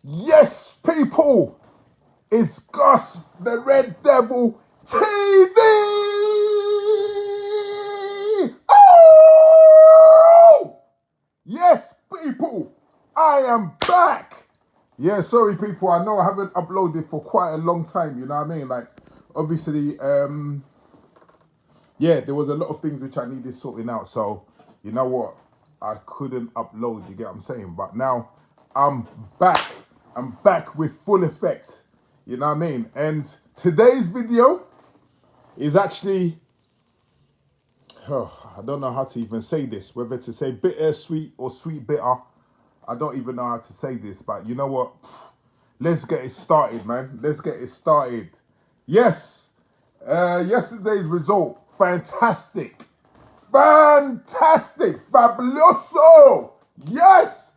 Yes, people, it's Gus, the Red Devil TV. Oh! Yes, people, I am back. Yeah, sorry, people. I know I haven't uploaded for quite a long time. You know what I mean? Like, obviously, yeah, there was a lot of things which I needed sorting out. So, you know what? I couldn't upload, you get what I'm saying? But now I'm back. I'm back with full effect. You know what I mean? And today's video is actually, I don't know how to even say this, whether to say bitter sweet or sweet bitter. I don't even know how to say this, but you know what? Let's get it started, man. Let's get it started. Yes, yesterday's result, fantastic. Fantastic. Fabuloso. Yes.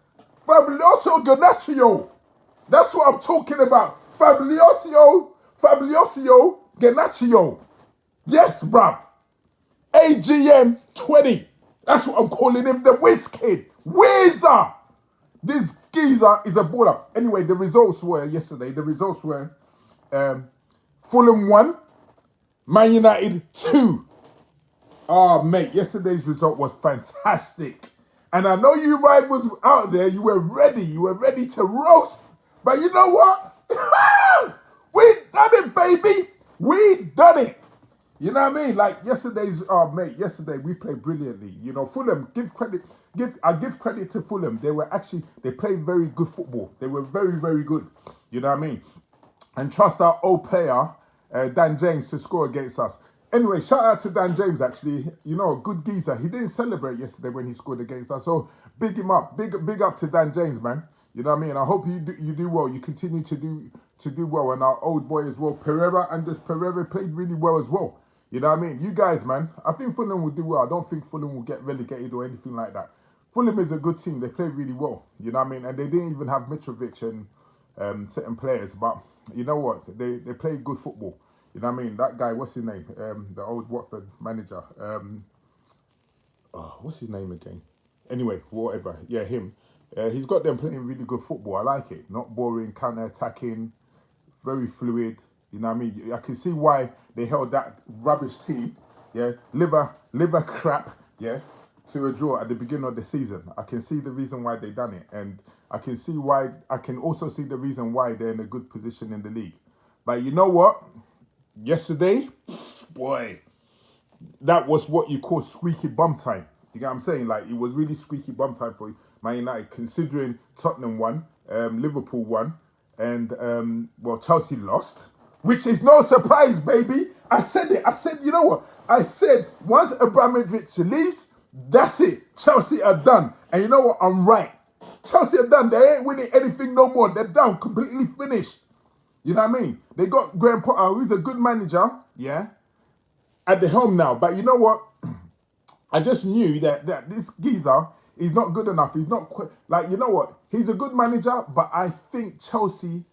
Fabuloso Garnacho. That's what I'm talking about. Fabuloso Garnacho. Yes, bruv. AGM 20. That's what I'm calling him, the Whiz Kid. Whizzer. This geezer is a baller. Anyway, the results were yesterday. The results were Fulham 1, Man United 2. Oh, mate, yesterday's result was fantastic. And I know you rivals out there, you were ready. You were ready to roast. But you know what? We done it, baby. We done it. You know what I mean? Like yesterday we played brilliantly. You know, Fulham, I give credit to Fulham. They played very good football. They were very, very good. You know what I mean? And trust our old player, Dan James, to score against us. Anyway, shout out to Dan James, actually. You know, a good geezer. He didn't celebrate yesterday when he scored against us. So big him up. Big up to Dan James, man. You know what I mean? I hope you do well. You continue to do well. And our old boy as well, Pereira played really well as well. You know what I mean? You guys, man, I think Fulham will do well. I don't think Fulham will get relegated or anything like that. Fulham is a good team. They play really well. You know what I mean? And they didn't even have Mitrovic and certain players. But you know what? They play good football. You know what I mean? That guy, what's his name? The old Watford manager. What's his name again? Anyway, whatever. Yeah, him. He's got them playing really good football. I like it. Not boring, counter-attacking, very fluid. You know what I mean? I can see why they held that rubbish team, yeah, liver crap, yeah, to a draw at the beginning of the season. I can see the reason why they done it. And I can also see the reason why they're in a good position in the league. But you know what? Yesterday, boy, that was what you call squeaky bum time. You get what I'm saying? Like, it was really squeaky bum time for Man United, considering Tottenham won, Liverpool won, and, Chelsea lost, which is no surprise, baby. I said it. I said, you know what? I said, once Abramovich leaves, that's it. Chelsea are done. And you know what? I'm right. Chelsea are done. They ain't winning anything no more. They're done. Completely finished. You know what I mean? They got Graham Potter, who's a good manager, yeah, at the helm now. But you know what? I just knew that this geezer is not good enough. He's not you know what? He's a good manager, but I think Chelsea,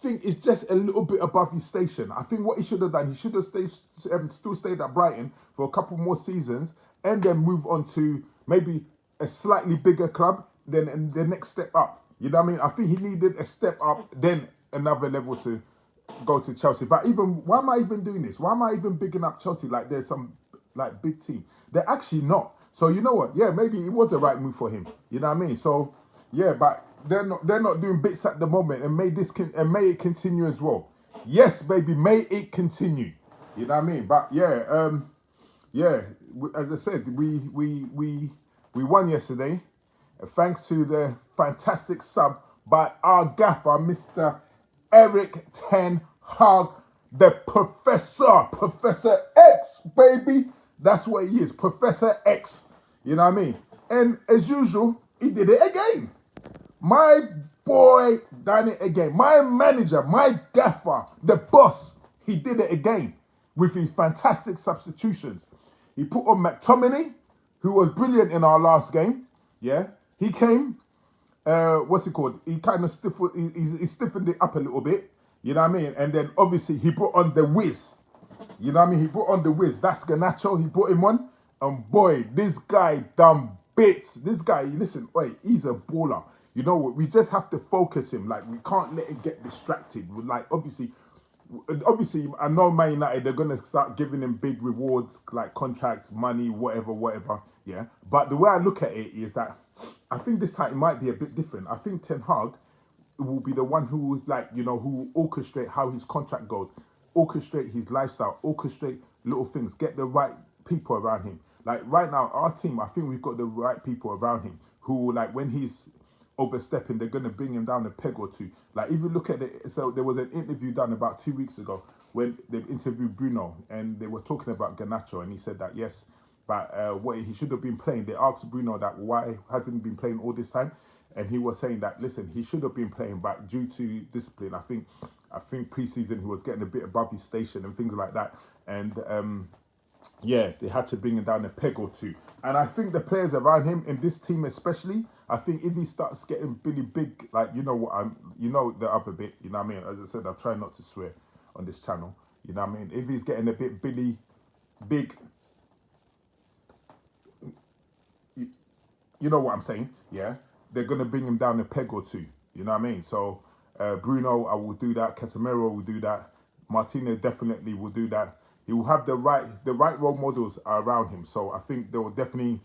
it's just a little bit above his station. I think what he should have done, he should have still stayed at Brighton for a couple more seasons and then move on to maybe a slightly bigger club, then the next step up. You know what I mean? I think he needed a step up, then another level to go to Chelsea. But why am I even doing this? Why am I even bigging up Chelsea like there's some like big team? They're actually not. So you know what? Yeah, maybe it was the right move for him. You know what I mean? So yeah, but they're not doing bits at the moment, and may it continue as well. Yes, baby, may it continue. You know what I mean? But yeah, as I said, we won yesterday, thanks to the fantastic sub by our gaffer, Mr. Eric Ten Hag, the Professor X, baby. That's what he is, Professor X. You know what I mean? And as usual, he did it again. My boy done it again. My manager, my gaffer, the boss, he did it again with his fantastic substitutions. He put on McTominay, who was brilliant in our last game. Yeah, he came. What's it called? He kind of he stiffened it up a little bit. You know what I mean? And then obviously he brought on the Wiz. You know what I mean? He brought on the Wiz. That's Garnacho. He brought him on. And boy, this guy done bits. This guy, listen, wait, he's a baller. you know what, we just have to focus him. Like, we can't let it get distracted. Like, obviously, I know Man United, they're gonna start giving him big rewards, like contract, money, whatever. Yeah. But the way I look at it is that I think this time it might be a bit different. I think Ten Hag will be the one who will, like, who will orchestrate how his contract goes, orchestrate his lifestyle, orchestrate little things, get the right people around him. Like right now, our team, I think we've got the right people around him who, like, when he's overstepping, they're going to bring him down a peg or two. Like, if you look at it, so there was an interview done about 2 weeks ago when they interviewed Bruno and they were talking about Garnacho, and he said that yes, but what he should have been playing. They asked Bruno that why hasn't he been playing all this time, and he was saying that listen, he should have been playing, but due to discipline, I think pre-season he was getting a bit above his station and things like that, and yeah, they had to bring him down a peg or two. And I think the players around him in this team especially, I think if he starts getting really big, like, the other bit, you know what I mean? As I said, I'm trying not to swear on this channel, you know what I mean? If he's getting a bit big, you know what I'm saying? Yeah, they're gonna bring him down a peg or two. You know what I mean? So Bruno, I will do that. Casemiro will do that. Martinez definitely will do that. He will have the right role models around him. So I think they will definitely,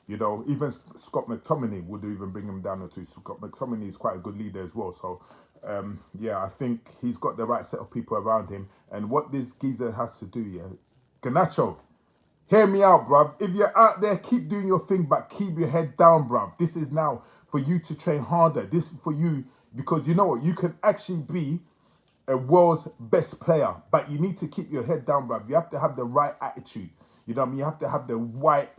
even Scott McTominay would even bring him down or two. Scott McTominay is quite a good leader as well. So yeah, I think he's got the right set of people around him. And what this geezer has to do, yeah, Garnacho, hear me out, bruv. If you're out there, keep doing your thing, but keep your head down, bruv. This is now for you to train harder. This is for you because you know what? You can actually be a world's best player, but you need to keep your head down, bruv. You have to have the right attitude. You know what I mean? You have to have the right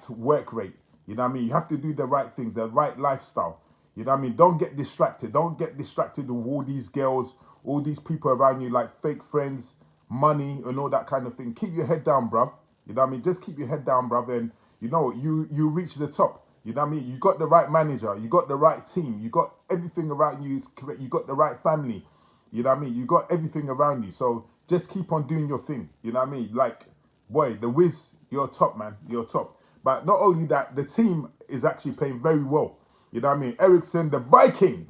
work rate. You know what I mean? You have to do the right thing, the right lifestyle. You know what I mean? Don't get distracted. Don't get distracted with all these girls, all these people around you, like fake friends, money, and all that kind of thing. Keep your head down, bruv. You know what I mean? Just keep your head down, bruv, and you know you reach the top. You know what I mean? You got the right manager, you got the right team, you got everything around you is correct, you got the right family. You know what I mean? You got everything around you. So just keep on doing your thing. You know what I mean? Like, boy, the Wiz, you're top, man. You're top. But not only that, the team is actually playing very well. You know what I mean? Eriksen, the Viking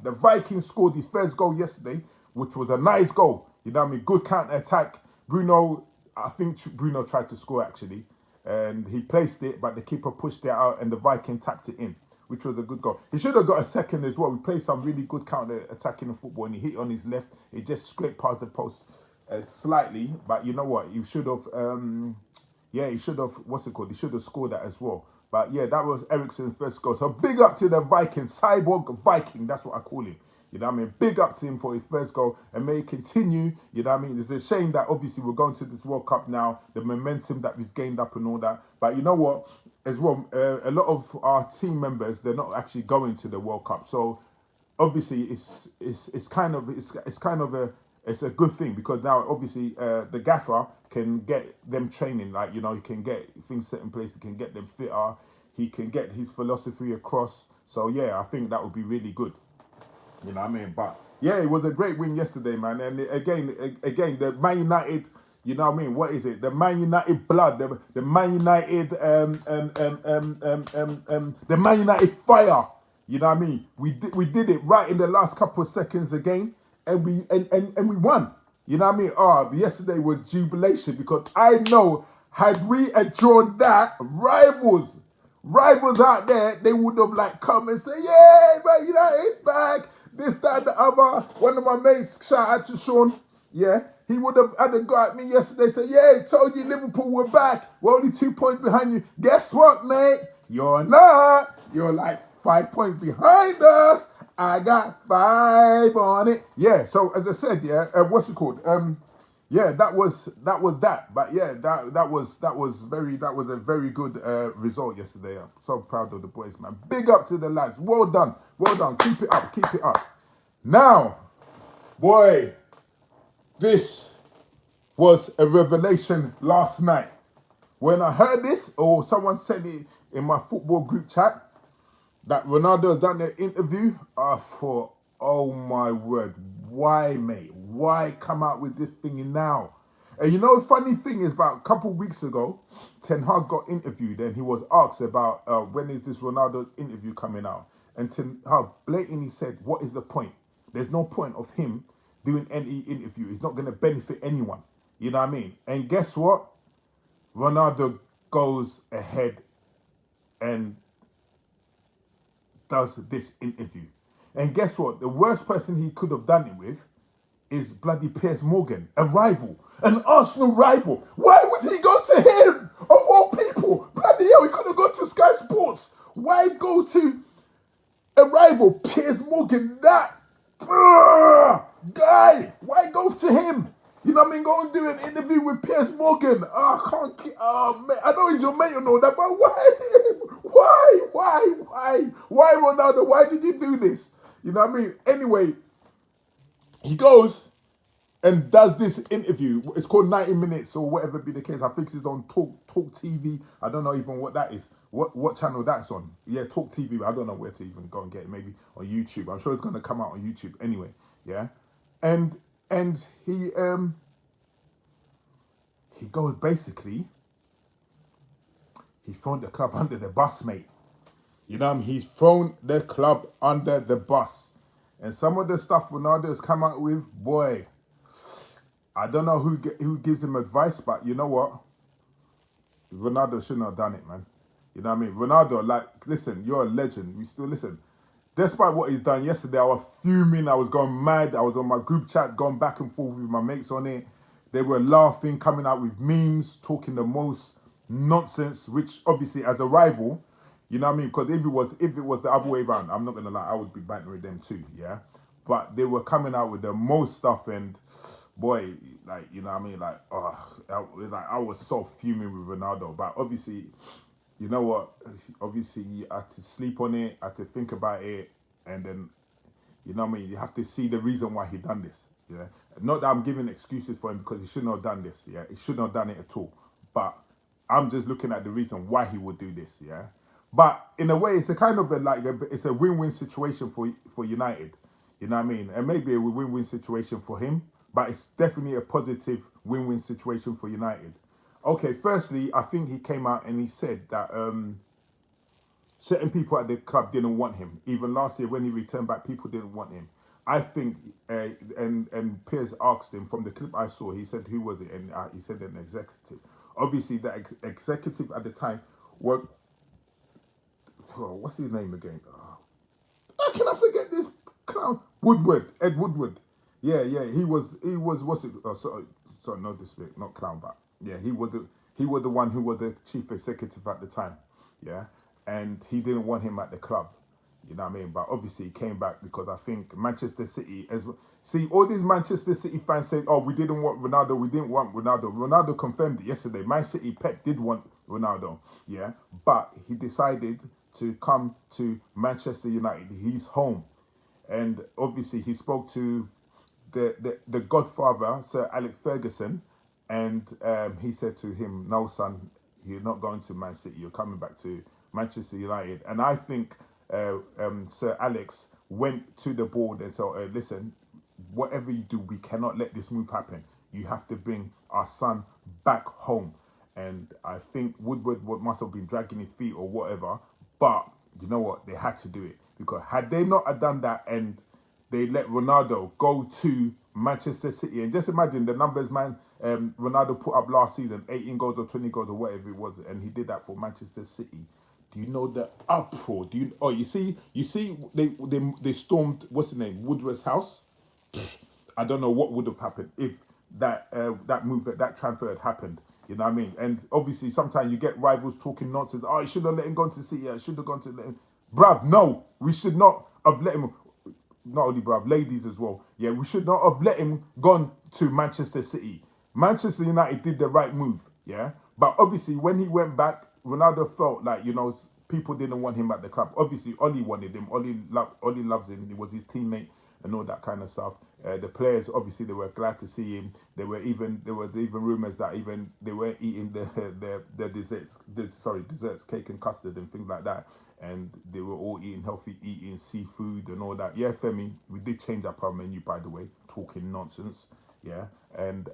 scored his first goal yesterday, which was a nice goal. You know what I mean? Good counter-attack. I think Bruno tried to score actually. And he placed it, but the keeper pushed it out and the Viking tapped it in, which was a good goal. He should have got a second as well. We played some really good counter-attacking football and he hit on his left. It just scraped past the post slightly. But you know what? He should have, he should have, He should have scored that as well. But yeah, that was Eriksen's first goal. So big up to the Viking, Cyborg Viking, that's what I call him. You know what I mean? Big up to him for his first goal and may it continue. You know what I mean? It's a shame that obviously we're going to this World Cup now, the momentum that we've gained up and all that. But you know what? As well, a lot of our team members, they're not actually going to the World Cup. So obviously it's a good thing because now obviously the gaffer can get them training, like, he can get things set in place, he can get them fitter, he can get his philosophy across. So yeah, I think that would be really good. You know what I mean? But yeah, it was a great win yesterday, man. And again, the Man United, you know what I mean? What is it? The Man United blood, the Man United, the Man United fire. You know what I mean? We did it right in the last couple of seconds again, and we won. You know what I mean? Yesterday was jubilation because I know had we drawn that, rivals out there, they would have come and say, yeah, Man United back. This, that, the other. One of my mates, shout out to Sean, yeah, he would have had a go at me yesterday, say, yeah, told you Liverpool were back. We're only 2 points behind you. Guess what, mate? You're not. You're 5 points behind us. I got 5 on it. Yeah, so as I said, yeah, yeah, that was that. But yeah, that was a very good result yesterday. I'm so proud of the boys, man. Big up to the lads. Well done. Keep it up. Now, boy, this was a revelation last night. When I heard this, or someone said it in my football group chat, that Ronaldo has done an interview, I thought, oh my word, why, mate? Why come out with this thing now? And you know, the funny thing is, about a couple of weeks ago, Ten Hag got interviewed and he was asked about when is this Ronaldo interview coming out? and to how blatantly said, what is the point? There's no point of him doing any interview. It's not going to benefit anyone. You know what I mean? And guess what? Ronaldo goes ahead and does this interview. And guess what? The worst person he could have done it with is bloody Piers Morgan, a rival, an Arsenal rival. Why would he go to him, of all people? Bloody hell, he could have gone to Sky Sports. Why go to a rival, Piers Morgan, that guy? Why go to him? You know what I mean? Go and do an interview with Piers Morgan. I can't keep, man. I know he's your mate and all that, but why, Ronaldo? Why did you do this? You know what I mean? Anyway, he goes and does this interview. It's called 90 Minutes or whatever be the case. I think it's on Talk TV. I don't know even what that is. What channel that's on. Yeah, Talk TV. I don't know where to even go and get it. Maybe on YouTube. I'm sure it's going to come out on YouTube anyway. Yeah. And he goes basically, he thrown the club under the bus, mate. You know what I mean? He's thrown the club under the bus. And some of the stuff Ronaldo's come out with, boy, I don't know who gives him advice, but you know what? Ronaldo shouldn't have done it, man. You know what I mean? Ronaldo, like, listen, you're a legend. We still listen. Despite what he's done yesterday, I was fuming. I was going mad. I was on my group chat, going back and forth with my mates on it. They were laughing, coming out with memes, talking the most nonsense, which obviously as a rival, you know what I mean? Because if it was the other way around, I'm not gonna lie, I would be bantering them too, yeah. But they were coming out with the most stuff, and boy, like, you know what I mean? Like, I was so fuming with Ronaldo. But obviously, you know what? Obviously, I had to sleep on it, I had to think about it, and then, you know what I mean? You have to see the reason why he done this. Yeah, not that I'm giving excuses for him because he shouldn't have done this. Yeah, he shouldn't have done it at all. But I'm just looking at the reason why he would do this. Yeah, but in a way, it's a kind of it's a win-win situation for United. You know what I mean? And maybe a win-win situation for him, but it's definitely a positive win-win situation for United. Okay, firstly, I think he came out and he said that certain people at the club didn't want him. Even last year when he returned back, people didn't want him. I think, and Piers asked him from the clip I saw, he said, who was it? And he said an executive. Obviously, the executive at the time was, what's his name again? How can I forget this clown? Ed Woodward. Yeah, he was, what's it? Sorry, no disrespect, not clown, but yeah, he was the one who was the chief executive at the time. Yeah, and he didn't want him at the club. You know what I mean? But obviously he came back because I think Manchester City, see, all these Manchester City fans say, oh, we didn't want Ronaldo, we didn't want Ronaldo. Ronaldo confirmed it yesterday. Man City, Pep did want Ronaldo, yeah? But he decided to come to Manchester United. He's home. And obviously he spoke to the godfather, Sir Alex Ferguson, and he said to him, no, son, you're not going to Man City, you're coming back to Manchester United. And I think Sir Alex went to the board and said, listen, whatever you do, we cannot let this move happen. You have to bring our son back home. And I think Woodward must have been dragging his feet or whatever, but you know what? They had to do it. Because had they not have done that and they let Ronaldo go to Manchester City, and just imagine the numbers, man, Ronaldo put up last season, 18 goals or 20 goals or whatever it was, and he did that for Manchester City. Do you know the uproar? You see, they stormed, what's the name, Woodward's house? I don't know what would have happened if that transfer had happened. You know what I mean? And obviously, sometimes you get rivals talking nonsense. Oh, you should have let him go to City. I should have gone to let him. Bruv, no, we should not have let him. Not only bruv, ladies as well. Yeah, we should not have let him gone to Manchester City. Manchester United did the right move. Yeah, but obviously when he went back, Ronaldo felt like, you know, people didn't want him at the club. Obviously, Oli wanted him. Oli loves him. He was his teammate and all that kind of stuff. The players, obviously, they were glad to see him. There was even rumors that even they were eating the desserts, cake and custard and things like that. And they were all eating healthy, eating seafood and all that. Yeah, Femi, we did change up our menu, by the way, talking nonsense. Yeah, and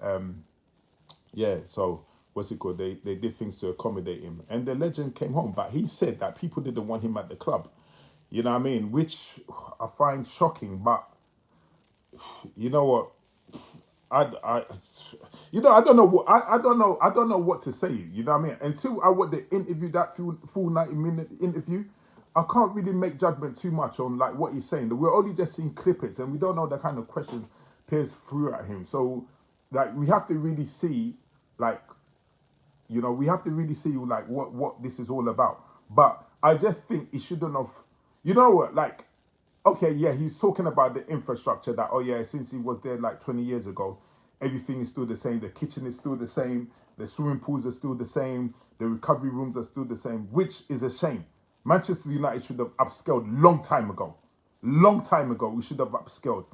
yeah, so what's it called? They did things to accommodate him, and the legend came home. But he said that people didn't want him at the club. You know what I mean? Which I find shocking, but you know what? I, I don't know what I don't know what to say. You know what I mean? Until I watch the interview, that full 90-minute interview, I can't really make judgment too much on like what he's saying. We're only just seeing clippets, and we don't know the kind of questions Piers threw at him. So, like, we have to really see, like, we have to really see like what this is all about. But I just think he shouldn't have. You know what? Like, okay, yeah, he's talking about the infrastructure that, oh yeah, since he was there like 20 years ago, everything is still the same. The kitchen is still the same. The swimming pools are still the same. The recovery rooms are still the same, which is a shame. Manchester United should have upscaled long time ago. Long time ago, we should have upscaled.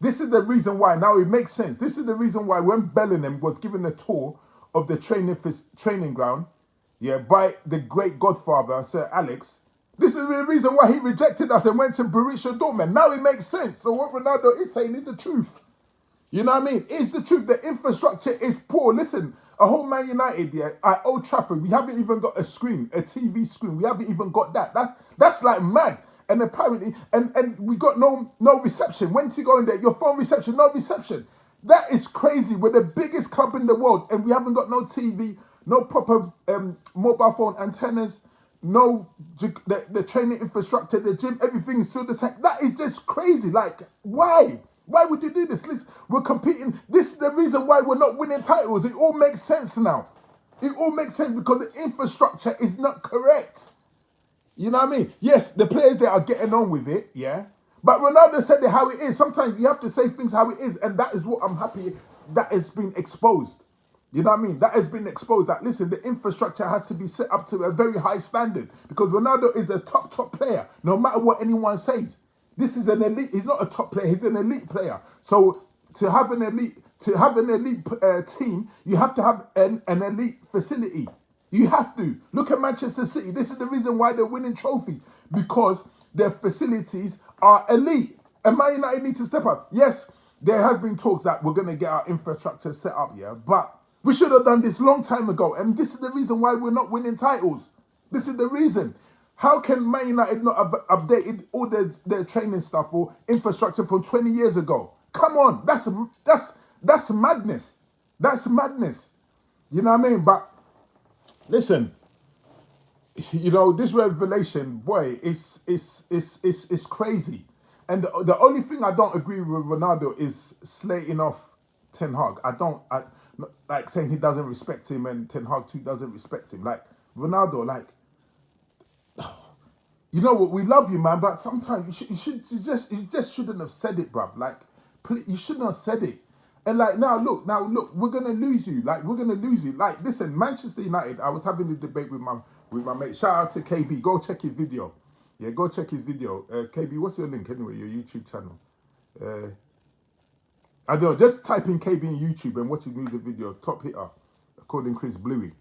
This is the reason why, now it makes sense. This is the reason why when Bellingham was given a tour of the training ground, yeah, by the great godfather, Sir Alex, this is the reason why he rejected us and went to Borussia Dortmund. Now it makes sense. So what Ronaldo is saying is the truth. You know what I mean? It's the truth. The infrastructure is poor. Listen, a whole Man United, yeah, at Old Trafford, we haven't even got a screen, a TV screen. We haven't even got that. That's like mad. And apparently, and we got no reception. When you go in there, your phone reception, no reception. That is crazy. We're the biggest club in the world, and we haven't got no TV, no proper mobile phone antennas, no the training infrastructure, the gym, everything is still the same. That is just crazy. Like, why? Why would you do this? Listen, we're competing. This is the reason why we're not winning titles. It all makes sense now. It all makes sense because the infrastructure is not correct. You know what I mean? Yes, the players there are getting on with it, yeah. But Ronaldo said it how it is. Sometimes you have to say things how it is, and that is what I'm happy that has been exposed. You know what I mean? That has been exposed. That listen, the infrastructure has to be set up to a very high standard because Ronaldo is a top player. No matter what anyone says, this is an elite. He's not a top player. He's an elite player. So to have an elite team, you have to have an elite facility. You have to. Look at Manchester City. This is the reason why they're winning trophies. Because their facilities are elite. And Man United need to step up. Yes, there has been talks that we're going to get our infrastructure set up, yeah. But we should have done this long time ago. And this is the reason why we're not winning titles. This is the reason. How can Man United not have updated all their training stuff or infrastructure from 20 years ago? Come on. That's madness. That's madness. You know what I mean? But listen, this revelation, boy, it's crazy. And the only thing I don't agree with Ronaldo is slating off Ten Hag. I like saying he doesn't respect him and Ten Hag too doesn't respect him. Like Ronaldo, like, you know what? We love you, man, but sometimes you just shouldn't have said it, bruv. Like, you shouldn't have said it. And like now look, we're gonna lose you. Like we're gonna lose you. Like listen, Manchester United. I was having the debate with my mate. Shout out to KB. Go check his video. Yeah, go check his video. KB, what's your link anyway? Your YouTube channel. I don't know. Just type in KB in YouTube and watch his music video. Top hitter, according to Chris Bluey.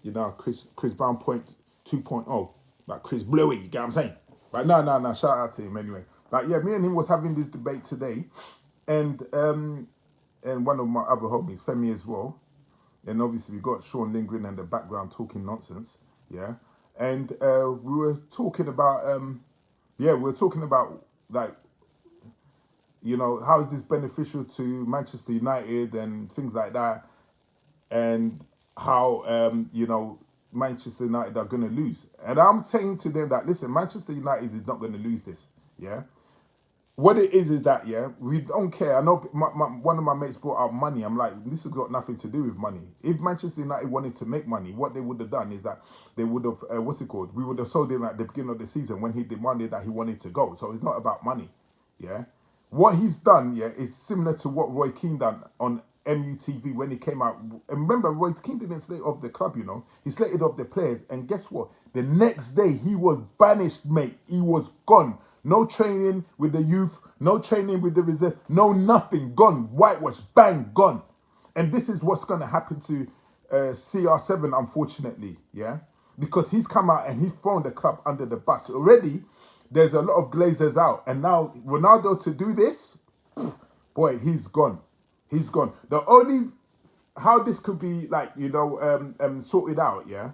You know, Chris Brown point 2.0. Like Chris Bluey. You get what I'm saying? But no. Shout out to him anyway. But yeah, me and him was having this debate today, and one of my other homies, Femi as well. And obviously we got Sean Lindgren in the background talking nonsense, yeah. And we were talking about, like, how is this beneficial to Manchester United and things like that, and how Manchester United are going to lose. And I'm saying to them that listen, Manchester United is not going to lose this, yeah. What it is that, yeah, we don't care. I know one of my mates brought up money. I'm like, this has got nothing to do with money. If Manchester United wanted to make money, what they would have done is that they would have, we would have sold him at the beginning of the season when he demanded that he wanted to go. So it's not about money, yeah. What he's done, yeah, is similar to what Roy Keane done on MUTV when he came out. And remember, Roy Keane didn't slate off the club, He slated off the players. And guess what? The next day, he was banished, mate. He was gone. No training with the youth, no training with the reserve, no nothing, gone, whitewash, bang, gone. And this is what's going to happen to CR7, unfortunately, yeah? Because he's come out and he's thrown the club under the bus. Already, there's a lot of Glazers out. And now, Ronaldo to do this, boy, he's gone. He's gone. The only, how this could be, like, sorted out, yeah?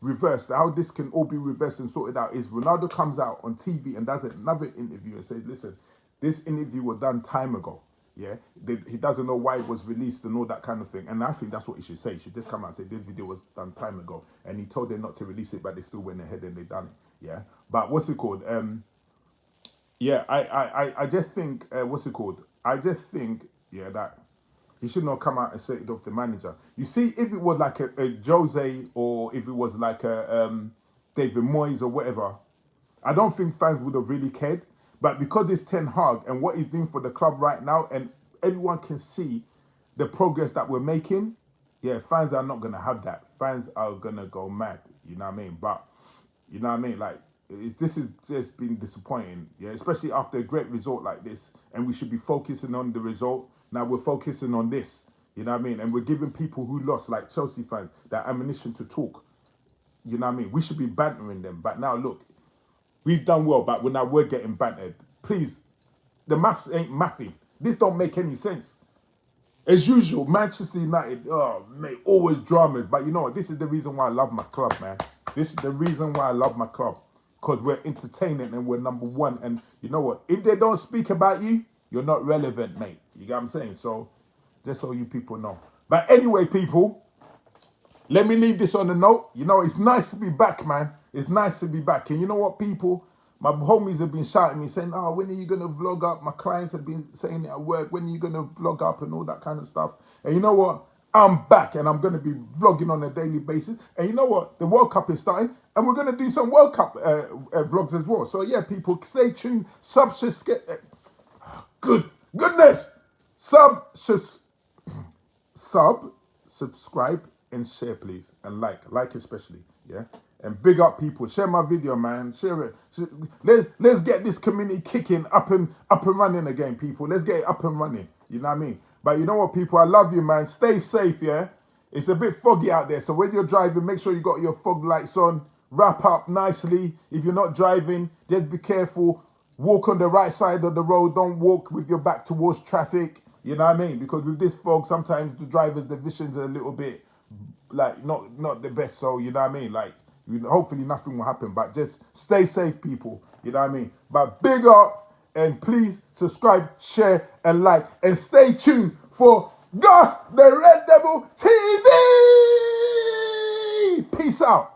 reversed, how this can all be reversed and sorted out is Ronaldo comes out on TV and does another interview and says, listen, this interview was done time ago. Yeah, he doesn't know why it was released and all that kind of thing. And I think that's what he should say. He should just come out and say this video was done time ago. And he told them not to release it, but they still went ahead and they done it. Yeah, but what's it called? Yeah, I just think what's it called? I just think that he should not come out and say it off the manager. You see, if it was like a Jose or if it was like a David Moyes or whatever, I don't think fans would have really cared. But because it's Ten Hag and what he's doing for the club right now, and everyone can see the progress that we're making, yeah, fans are not going to have that. Fans are going to go mad, you know what I mean? But, you know what I mean? Like, this has just been disappointing, yeah, especially after a great result like this. And we should be focusing on the result. Now we're focusing on this, you know what I mean? And we're giving people who lost, like Chelsea fans, that ammunition to talk. You know what I mean? We should be bantering them. But now, look, we've done well, but we're getting bantered. Please, the maths ain't mathing. This don't make any sense. As usual, Manchester United, oh, mate, always dramas. But you know what? This is the reason why I love my club, man. This is the reason why I love my club. Because we're entertaining and we're number one. And you know what? If they don't speak about you, you're not relevant, mate. You get what I'm saying? So, just so you people know. But anyway, people, let me leave this on a note. You know, it's nice to be back, man. It's nice to be back. And you know what, people? My homies have been shouting me, saying, oh, when are you going to vlog up? My clients have been saying it at work. When are you going to vlog up and all that kind of stuff? And you know what? I'm back and I'm going to be vlogging on a daily basis. And you know what? The World Cup is starting and we're going to do some World Cup vlogs as well. So, yeah, people, stay tuned. Subscribe. Goodness. Subscribe and share, please. And like especially, yeah? And big up people. Share my video, man. Share it. Let's get this community kicking up and running again, people. Let's get it up and running. You know what I mean? But you know what, people? I love you, man. Stay safe, yeah? It's a bit foggy out there. So when you're driving, make sure you got your fog lights on. Wrap up nicely. If you're not driving, just be careful. Walk on the right side of the road. Don't walk with your back towards traffic. You know what I mean? Because with this fog, sometimes the visions are a little bit, like, not the best. So, you know what I mean? Like, hopefully nothing will happen, but just stay safe, people. You know what I mean? But big up, and please subscribe, share, and like, and stay tuned for Gus the Red Devil TV. Peace out.